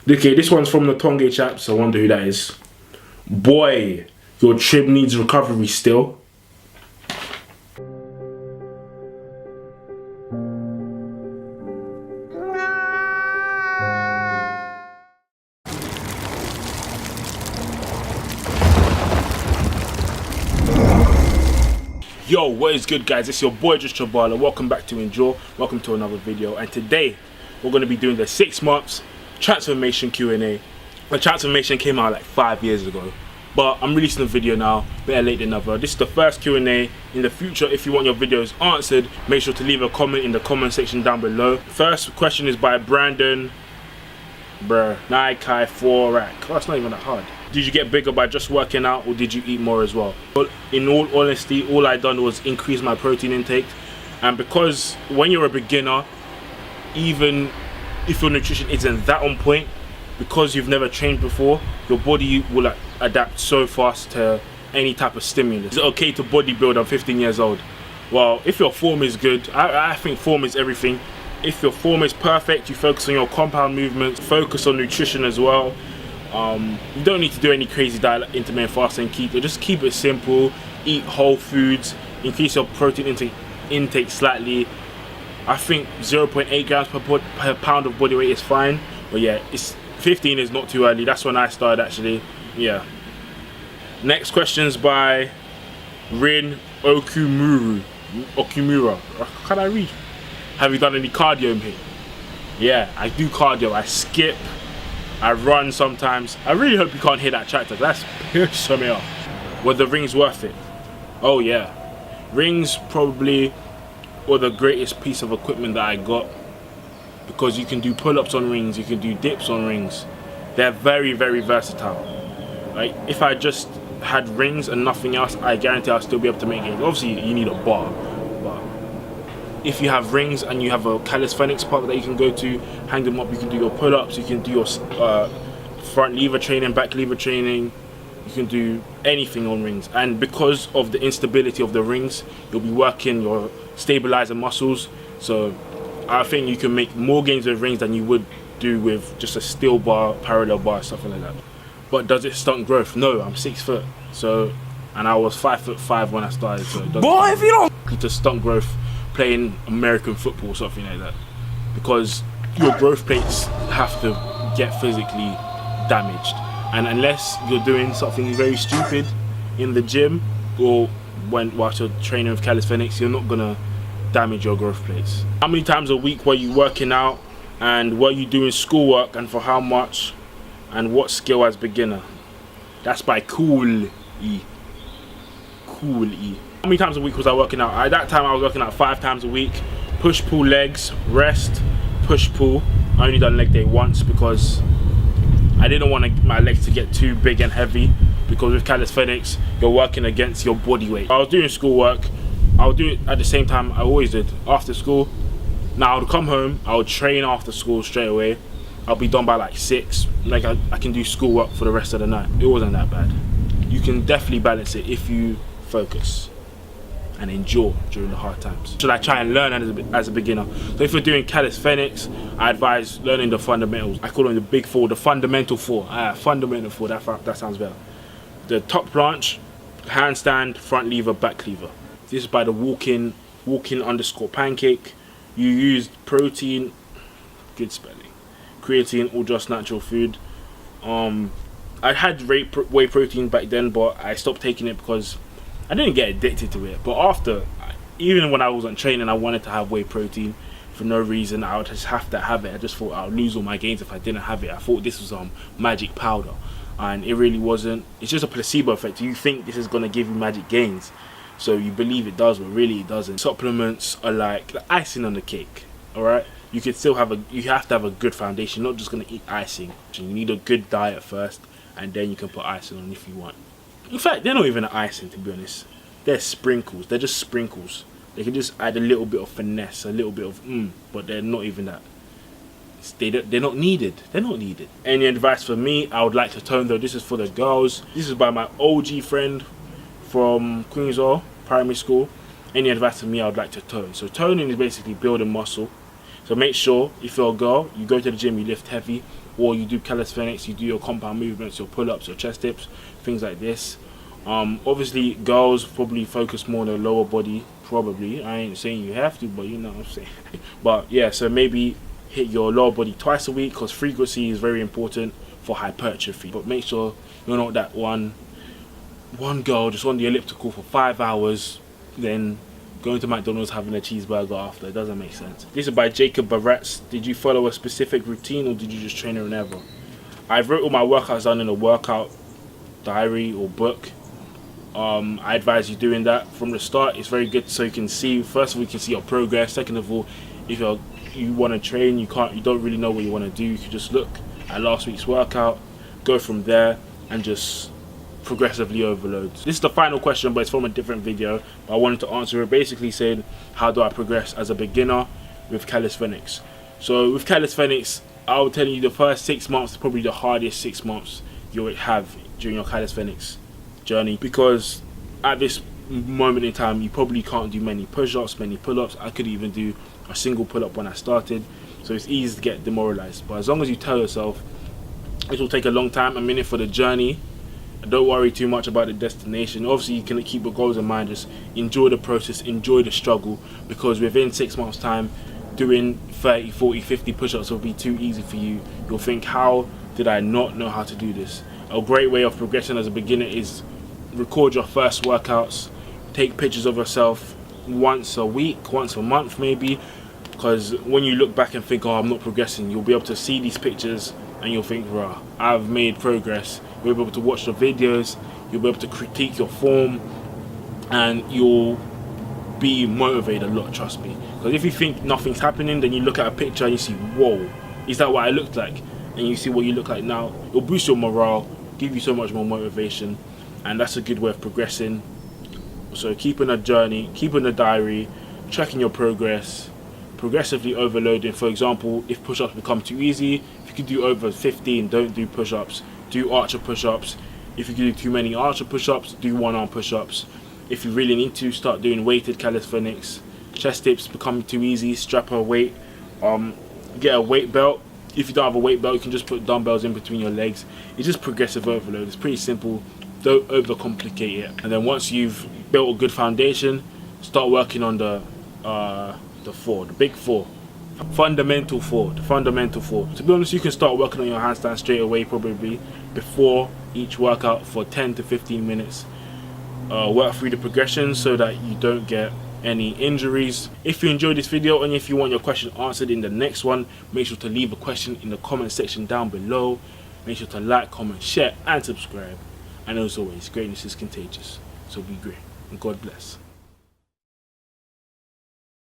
Okay, this one's from the Tongue chaps. I wonder who that is. Boy, your trim needs recovery still. Yo, what is good, guys? It's your boy just Chabala. Welcome back to Endure. Welcome to another video. And today we're going to be doing the 6 months transformation Q&A. The transformation came out like 5 years ago, but I'm releasing a video now. Better late than never. This is the first Q&A. In the future, if you want your videos answered, make sure to leave a comment in the comment section down below. First question is by Brandon. Nike 4 rack. Oh, that's not even that hard. Did you get bigger by just working out, or did you eat more as well? But in all honesty, all I done was increase my protein intake. And because when you're a beginner, even if your nutrition isn't that on point, because you've never trained before, your body will adapt so fast to any type of stimulus. Is it okay to bodybuild? I'm 15 years old. Well, if your form is good, I think form is everything. If your form is perfect, you focus on your compound movements, focus on nutrition as well. You don't need to do any crazy diet like intermittent fasting, keto. Just keep it simple. Eat whole foods. Increase your protein intake slightly. I think 0.8 grams per pound of body weight is fine. But yeah, 15 is not too early. That's when I started actually. Yeah. Next question's by Rin Okumura. Can I read? Have you done any cardio, mate? Yeah, I do cardio. I skip. I run sometimes. I really hope you can't hear that tractor. That's pissing me off. Were the rings worth it? Oh yeah. Rings probably were the greatest piece of equipment that I got, because you can do pull-ups on rings, you can do dips on rings. They're very, very versatile. Like, if I just had rings and nothing else, I guarantee I'll still be able to make gains. Obviously, you need a bar. But if you have rings and you have a calisthenics park that you can go to, hang them up, you can do your pull-ups, you can do your front lever training, back lever training, you can do anything on rings. And because of the instability of the rings, you'll be working your stabilizer muscles. So I think you can make more gains with rings than you would do with just a steel bar, parallel bar, something like that. But does it stunt growth? No, I'm 6 foot. So, and I was 5'5" when I started. So it doesn't. Boy, if you don't to stunt growth, playing American football or something like that, because your growth plates have to get physically damaged, and unless you're doing something very stupid in the gym or whilst you're training with calisthenics, you're not gonna damage your growth plates. How many times a week were you working out, and were you doing schoolwork, and for how much, and what skill as beginner? That's by Cool E. How many times a week was I working out? At that time I was working out 5 times a week. Push, pull, legs, rest, push, pull. I only done leg day once because I didn't want my legs to get too big and heavy, because with calisthenics you're working against your body weight. I was doing schoolwork. I would do it at the same time I always did, after school. Now I would come home, I would train after school straight away. I'll be done by like 6. Like I can do schoolwork for the rest of the night. It wasn't that bad. You can definitely balance it if you focus and endure during the hard times. Should I try and learn as a beginner? So if you're doing calisthenics, I advise learning the fundamentals. I call them the big 4, the fundamental 4. Fundamental 4, that sounds better. The top planche, handstand, front lever, back lever. This is by the walking underscore pancake. You used protein, good spelling, creatine or just natural food. I had whey protein back then, but I stopped taking it because I didn't get addicted to it. But after, even when I wasn't training, I wanted to have whey protein for no reason. I would just have to have it. I just thought I would lose all my gains if I didn't have it. I thought this was magic powder, and it really wasn't. It's just a placebo effect. You think this is gonna give you magic gains, so you believe it does, but really it doesn't. Supplements are like the icing on the cake. All right, you could still have you have to have a good foundation. You're not just gonna eat icing. You need a good diet first, and then you can put icing on if you want. In fact, they're not even an icing, to be honest. They're sprinkles. They're just sprinkles. They can just add a little bit of finesse, a little bit of but they're not even that. They're not needed. They're not needed. Any advice for me? I would like to tone, though. This is for the girls. This is by my OG friend from Queenswell Primary School. Any advice for me? I would like to tone. So toning is basically building muscle. So make sure if you're a girl, you go to the gym, you lift heavy, or you do calisthenics, you do your compound movements, your pull-ups, your chest dips, things like this. Obviously girls probably focus more on the lower body, probably. I ain't saying you have to, but you know what I'm saying. But yeah, so maybe hit your lower body twice a week, because frequency is very important for hypertrophy. But make sure you're not that one girl just on the elliptical for 5 hours, then going to McDonald's having a cheeseburger after. It doesn't make sense. This is by Jacob Barretts. Did you follow a specific routine, or did you just train whenever? I've wrote all my workouts down in a workout diary or book. I advise you doing that from the start. It's very good, so you can see, first of all, you can see your progress. Second of all, if you want to train, you don't really know what you want to do, you can just look at last week's workout, go from there, and just progressively overload. This is the final question, but it's from a different video, but I wanted to answer it. Basically saying, how do I progress as a beginner with calisthenics? So with calisthenics, I will tell you the first 6 months is probably the hardest 6 months you'll have during your calisthenics journey, because at this moment in time you probably can't do many push-ups, many pull-ups. I couldn't even do a single pull-up when I started, so it's easy to get demoralized. But as long as you tell yourself it will take a long time, I'm in it for the journey, and don't worry too much about the destination. Obviously you can keep your goals in mind, just enjoy the process, enjoy the struggle, because within 6 months time doing 30, 40, 50 push-ups will be too easy for you. You'll think, how did I not know how to do this? A great way of progressing as a beginner is record your first workouts, take pictures of yourself once a week, once a month maybe, because when you look back and think, oh, I'm not progressing, you'll be able to see these pictures and you'll think, rah, I've made progress. You'll be able to watch the videos, you'll be able to critique your form, and you'll be motivated a lot, trust me. Because if you think nothing's happening, then you look at a picture and you see, whoa, is that what I looked like? And you see what you look like now, it'll boost your morale, give you so much more motivation, and that's a good way of progressing. So keeping a journey, keeping a diary, tracking your progress, progressively overloading. For example, if push-ups become too easy, if you can do over 15, don't do push-ups, do archer push-ups. If you can do too many archer push-ups, do one-arm push-ups. If you really need to, start doing weighted calisthenics. Chest dips become too easy, strap a weight, get a weight belt. If you don't have a weight belt, you can just put dumbbells in between your legs. It's just progressive overload. It's pretty simple. Don't overcomplicate it. And then once you've built a good foundation, start working on the big four, fundamental four. To be honest, you can start working on your handstand straight away, probably before each workout for 10 to 15 minutes. Work through the progression so that you don't get any injuries. If you enjoyed this video and if you want your question answered in the next one, make sure to leave a question in the comment section down below. Make sure to like, comment, share and subscribe. And as always, greatness is contagious, so be great and God bless.